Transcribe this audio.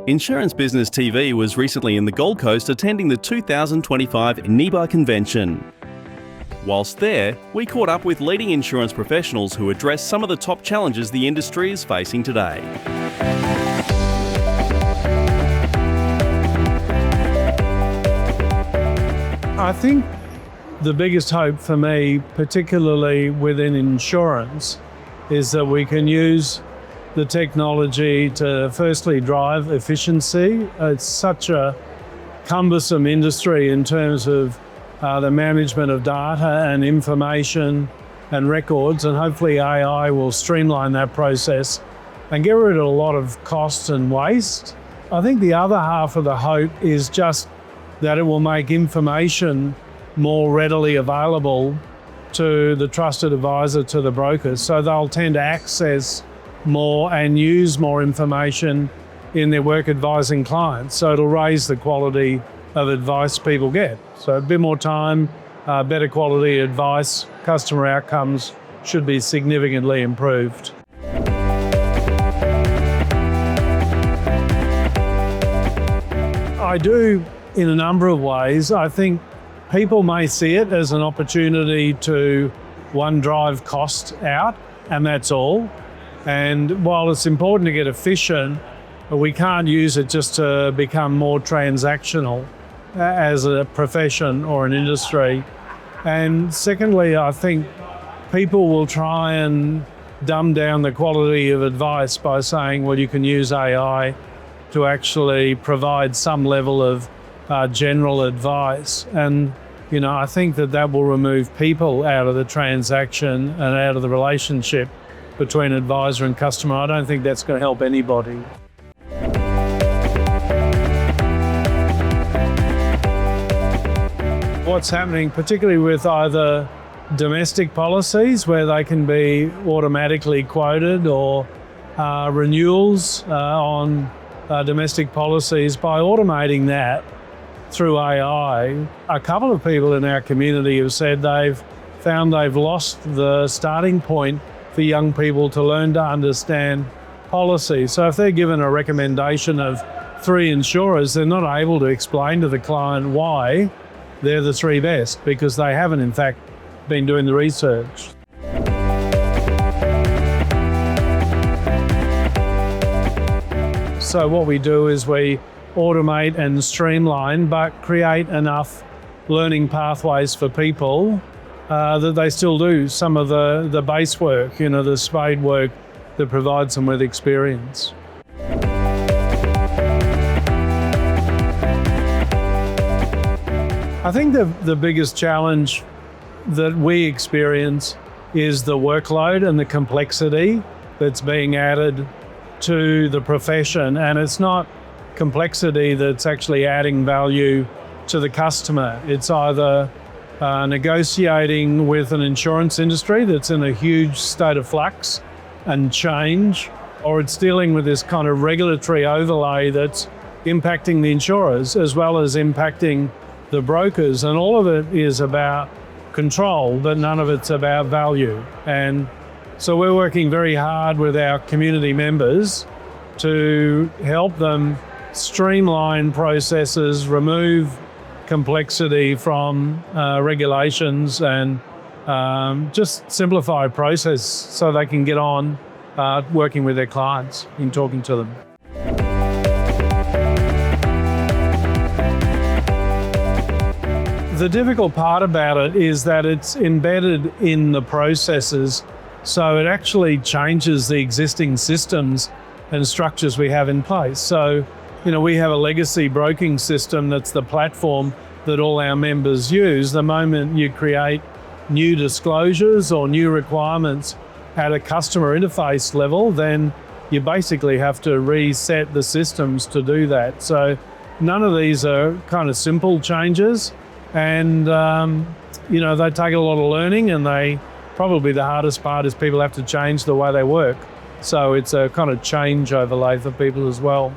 Insurance Business TV was recently in the Gold Coast attending the 2025 NIBA convention. Whilst there, we caught up with leading insurance professionals who addressed some of the top challenges the industry is facing today. I think the biggest hope for me, particularly within insurance, is that we can use the technology to firstly drive efficiency. It's such a cumbersome industry in terms of the management of data and information and records, and hopefully AI will streamline that process and get rid of a lot of costs and waste. I think the other half of the hope is just that it will make information more readily available to the trusted advisor, to the brokers, so they'll tend to access more and use more information in their work advising clients. So it'll raise the quality of advice people get. So a bit more time, better quality advice, customer outcomes should be significantly improved. I do in a number of ways. I think people may see it as an opportunity to, one, drive cost out, and that's all. And while it's important to get efficient, we can't use it just to become more transactional as a profession or an industry. And secondly, I think people will try and dumb down the quality of advice by saying, well, you can use AI to actually provide some level of general advice. And I think that will remove people out of the transaction and out of the relationship between advisor and customer. I don't think that's going to help anybody. What's happening, particularly with either domestic policies where they can be automatically quoted, or renewals on domestic policies, by automating that through AI, a couple of people in our community have said they've found they've lost the starting point for young people to learn to understand policy. So if they're given a recommendation of 3 insurers, they're not able to explain to the client why they're the 3 best, because they haven't in fact been doing the research. So what we do is we automate and streamline, but create enough learning pathways for people that they still do some of the base work, the spade work that provides them with experience. I think the biggest challenge that we experience is the workload and the complexity that's being added to the profession, and it's not complexity that's actually adding value to the customer. It's either negotiating with an insurance industry that's in a huge state of flux and change, or it's dealing with this kind of regulatory overlay that's impacting the insurers as well as impacting the brokers. And all of it is about control, but none of it's about value. And so we're working very hard with our community members to help them streamline processes, remove complexity from regulations, and just simplify process so they can get on working with their clients and talking to them. The difficult part about it is that it's embedded in the processes, so it actually changes the existing systems and structures we have in place. So, we have a legacy broking system that's the platform that all our members use. The moment you create new disclosures or new requirements at a customer interface level, then you basically have to reset the systems to do that. So none of these are kind of simple changes, and they take a lot of learning, and probably the hardest part is people have to change the way they work. So it's a kind of change overlay for people as well.